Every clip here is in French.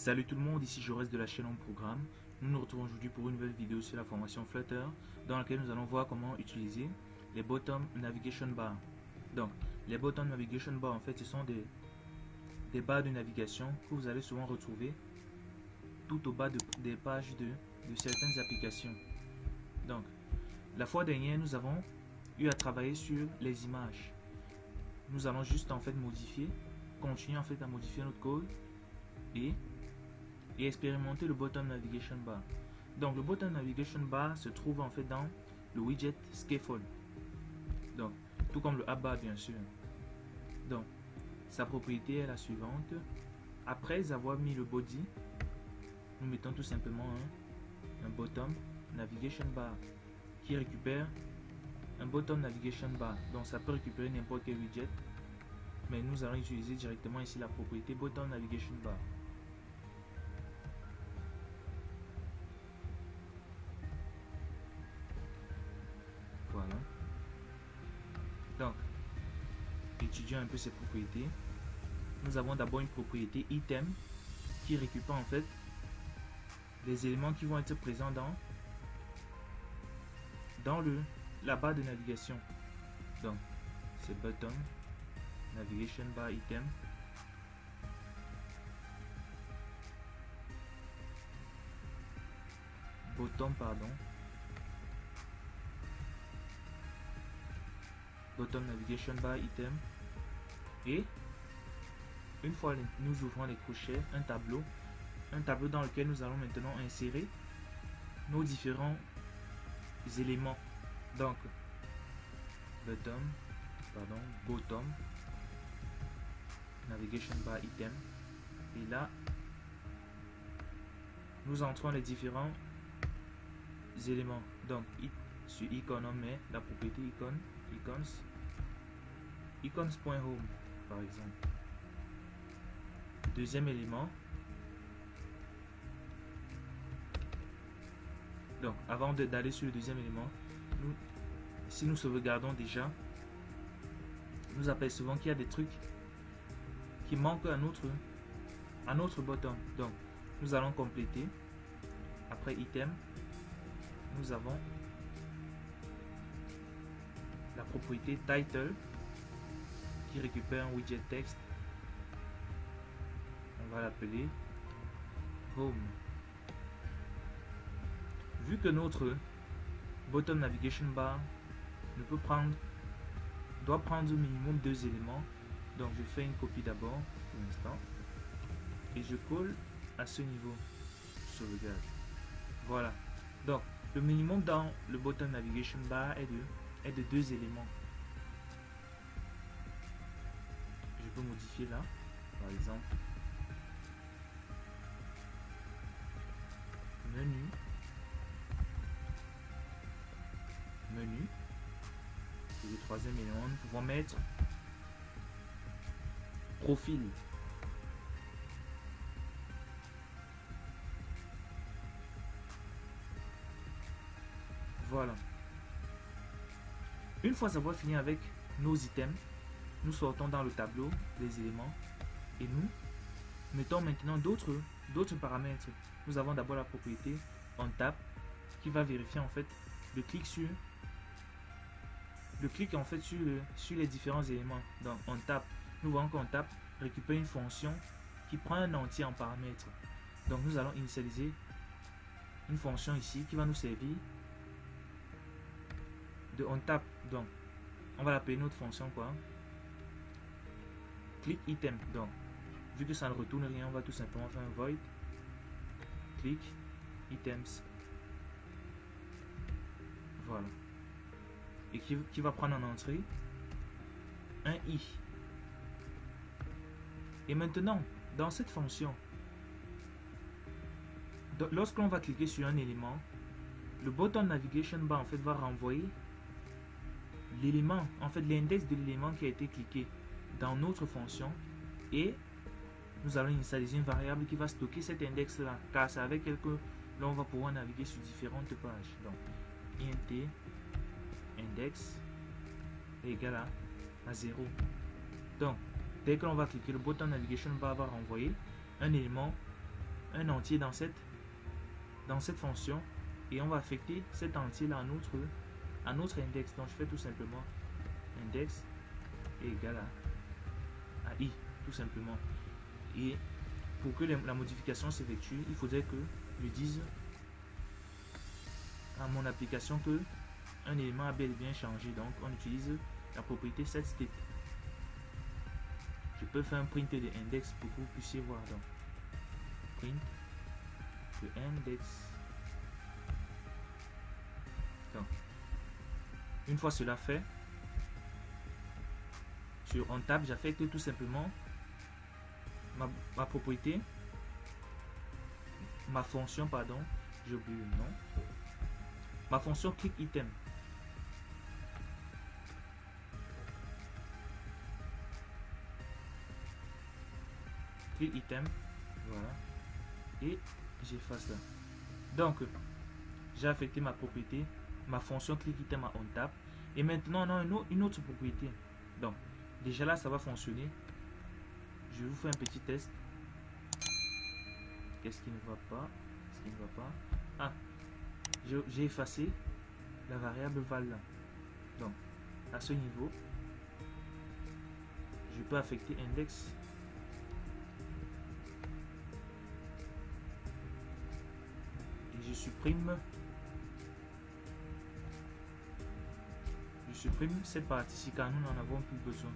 Salut tout le monde, ici Jaurès de la chaîne En Programme. Nous nous retrouvons aujourd'hui pour une nouvelle vidéo sur la formation Flutter dans laquelle nous allons voir comment utiliser les Bottom Navigation Bar. Donc, les Bottom Navigation Bar, en fait, ce sont des barres de navigation que vous allez souvent retrouver tout au bas des pages de certaines applications. Donc, la fois dernière, nous avons eu à travailler sur les images. Nous allons juste en fait modifier, continuer en fait à modifier notre code et expérimenter le Bottom Navigation Bar. Donc le Bottom Navigation Bar se trouve en fait dans le widget Scaffold. Donc tout comme le App Bar bien sûr. Donc sa propriété est la suivante. Après avoir mis le body, nous mettons tout simplement un Bottom Navigation Bar qui récupère un Bottom Navigation Bar. Donc ça peut récupérer n'importe quel widget, mais nous allons utiliser directement ici la propriété Bottom Navigation Bar. Voilà. Donc, étudions un peu ces propriétés. Nous avons d'abord une propriété item qui récupère en fait les éléments qui vont être présents dans la barre de navigation. Donc, c'est button navigation bar item. Bottom navigation bar item. Et une fois nous ouvrons les crochets, un tableau dans lequel nous allons maintenant insérer nos différents éléments. Donc bottom navigation bar item, et là nous entrons les différents éléments. Donc sur icon on met la propriété icons.home par exemple. Deuxième élément. Donc avant d'aller sur le deuxième élément, si nous sauvegardons déjà, nous apercevons qu'il y a des trucs qui manquent à notre bottom. Donc nous allons compléter. Après item, nous avons la propriété title qui récupère un widget texte. On va l'appeler home. Vu que notre bottom navigation bar doit prendre au minimum 2 éléments, donc je fais une copie d'abord pour l'instant et je colle à ce niveau. Sauvegarde. Voilà. Donc le minimum dans le bottom navigation bar est de 2 éléments. Je peux modifier là, par exemple menu, et le troisième élément, nous pouvons mettre profil. Voilà. Une fois avoir fini avec nos items, nous sortons dans le tableau des éléments et nous mettons maintenant d'autres paramètres. Nous avons d'abord la propriété onTap qui va vérifier en fait le clic en fait sur les différents éléments. Donc onTap, nous voyons qu'onTap récupère une fonction qui prend un entier en paramètres. Donc nous allons initialiser une fonction ici qui va nous servir de onTap. Donc on va l'appeler notre fonction quoi, click item. Donc vu que ça ne retourne rien, on va tout simplement faire un void click items. Voilà. Et qui va prendre en entrée un i. Et maintenant, dans cette fonction, lorsqu'on va cliquer sur un élément, le bottom navigation bar en fait va renvoyer l'élément, en fait l'index de l'élément qui a été cliqué dans notre fonction, et nous allons initialiser une variable qui va stocker cet index là, car c'est avec elle que là on va pouvoir naviguer sur différentes pages. Donc int index est égal à 0. Donc dès que l'on va cliquer, le bottom navigation bar va renvoyer un élément un entier dans cette fonction et on va affecter cet entier là à notre index. Donc je fais tout simplement index est égal à i, tout simplement. Et pour que la modification s'effectue, il faudrait que je dise à mon application que un élément a bel et bien changé. Donc on utilise la propriété setState. Je peux faire un print de index pour que vous puissiez voir. Donc print de index. Donc une fois cela fait, sur OnTap, j'affecte tout simplement ma propriété, ma fonction, pardon, j'ai oublié le nom, ma fonction clickItem. ClickItem, voilà, et j'efface là. Donc, j'ai affecté ma propriété, ma fonction clickItem à OnTap, et maintenant on a une autre propriété. Donc, déjà là, ça va fonctionner. Je vous fais un petit test. Qu'est-ce qui ne va pas? Qu'est-ce qui ne va pas? Ah, j'ai effacé la variable val là. Donc, à ce niveau, je peux affecter index. Et je supprime cette partie-ci car nous n'en avons plus besoin.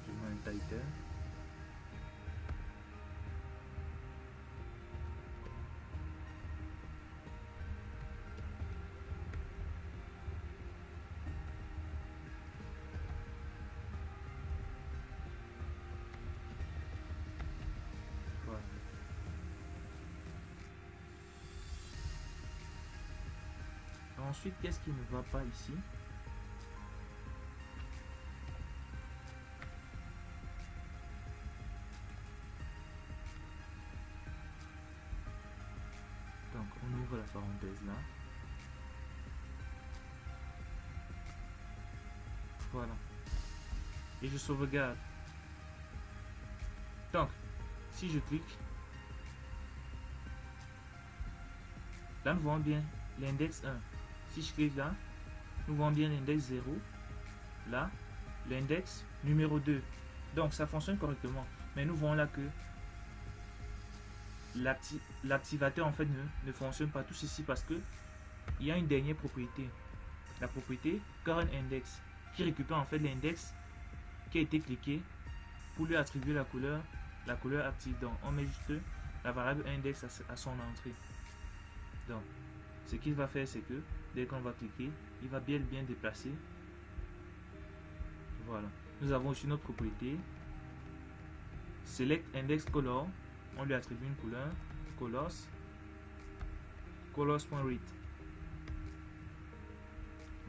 Je mets un title. Voilà. Ensuite, qu'est-ce qui ne va pas ici? Donc, on ouvre la parenthèse là. Voilà. Et je sauvegarde. Donc, si je clique, là nous voyons bien l'index 1. Si je clique là, nous voyons bien l'index 0. Là, l'index numéro 2. Donc, ça fonctionne correctement. Mais nous voyons là que l'activateur en fait ne fonctionne pas. Tout ceci parce que il y a une dernière propriété. La propriété current index qui récupère en fait l'index qui a été cliqué pour lui attribuer la couleur active. Donc, on met juste la variable index à son entrée. Donc, ce qu'il va faire, c'est que dès qu'on va cliquer, il va bien déplacer. Voilà. Nous avons aussi notre propriété select index color. On lui attribue une couleur colors.read.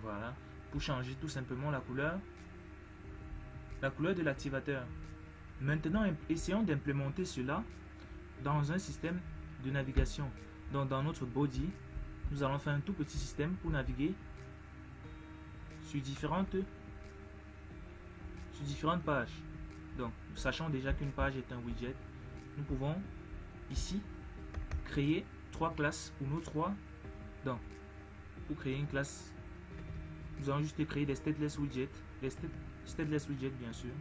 Voilà. Pour changer tout simplement la couleur de l'activateur. Maintenant, essayons d'implémenter cela dans un système de navigation. Donc, dans notre body, nous allons faire un tout petit système pour naviguer sur différentes pages. Donc, sachant déjà qu'une page est un widget, nous pouvons ici créer 3 classes pour nos 3. Donc, pour créer une classe, nous allons juste créer des stateless widgets, bien sûr,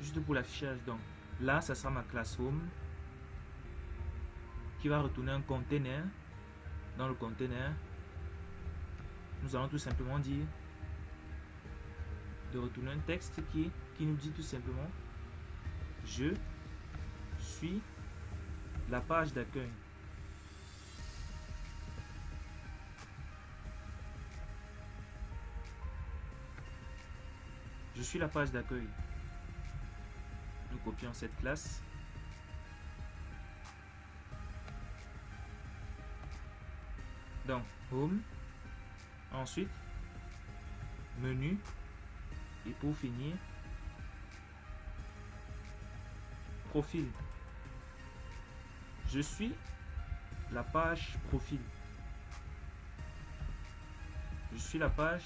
juste pour l'affichage. Donc, là, ça sera ma classe home qui va retourner un container. Dans le container, nous allons tout simplement dire de retourner un texte qui nous dit tout simplement je suis la page d'accueil. Je suis la page d'accueil. Nous copions cette classe. Donc, home. Ensuite, menu. Et pour finir, profil. Je suis la page profil. Je suis la page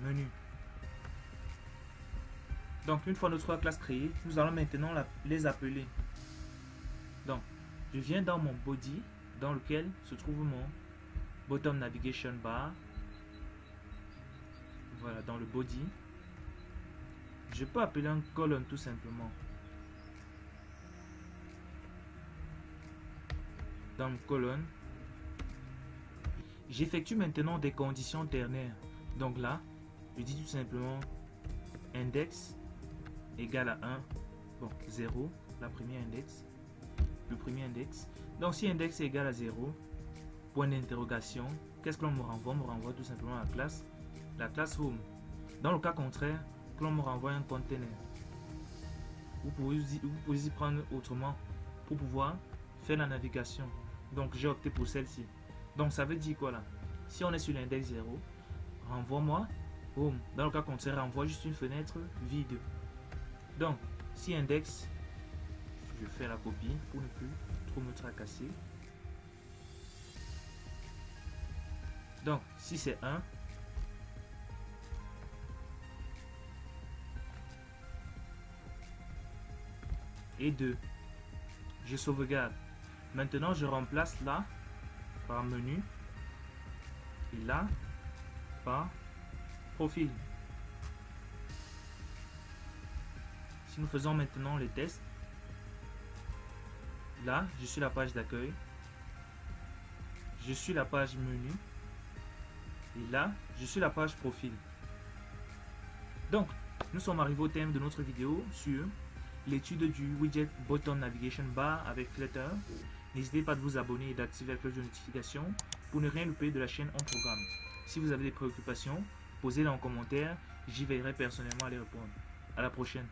menu. Donc, une fois nos 3 classes créées, nous allons maintenant les appeler. Donc, je viens dans mon body, dans lequel se trouve mon bottom navigation bar. Voilà, dans le body. Je peux appeler un colonne tout simplement. Dans le colonne, j'effectue maintenant des conditions ternaires. Donc là, je dis tout simplement index égale à 1, bon 0, la première index, le premier index. Donc si index est égal à 0, point d'interrogation, qu'est-ce que l'on me renvoie? On me renvoie tout simplement la classe home. Dans le cas contraire, que l'on me renvoie un container. Vous pouvez y prendre autrement pour pouvoir faire la navigation. Donc j'ai opté pour celle-ci. Donc ça veut dire quoi là? Si on est sur l'index 0, renvoie-moi home. Dans le cas contraire, renvoie juste une fenêtre vide. Donc si index, je fais la copie pour ne plus trop me tracasser. Donc si c'est 1, et 2, je sauvegarde. Maintenant je remplace là par menu et là par profil. Si nous faisons maintenant les tests, là je suis la page d'accueil, je suis la page menu et là je suis la page profil. Donc nous sommes arrivés au thème de notre vidéo sur l'étude du widget Bottom Navigation Bar avec Flutter. N'hésitez pas à vous abonner et d'activer la cloche de notification pour ne rien louper de la chaîne en programme. Si vous avez des préoccupations, posez-les en commentaire, j'y veillerai personnellement à les répondre. À la prochaine.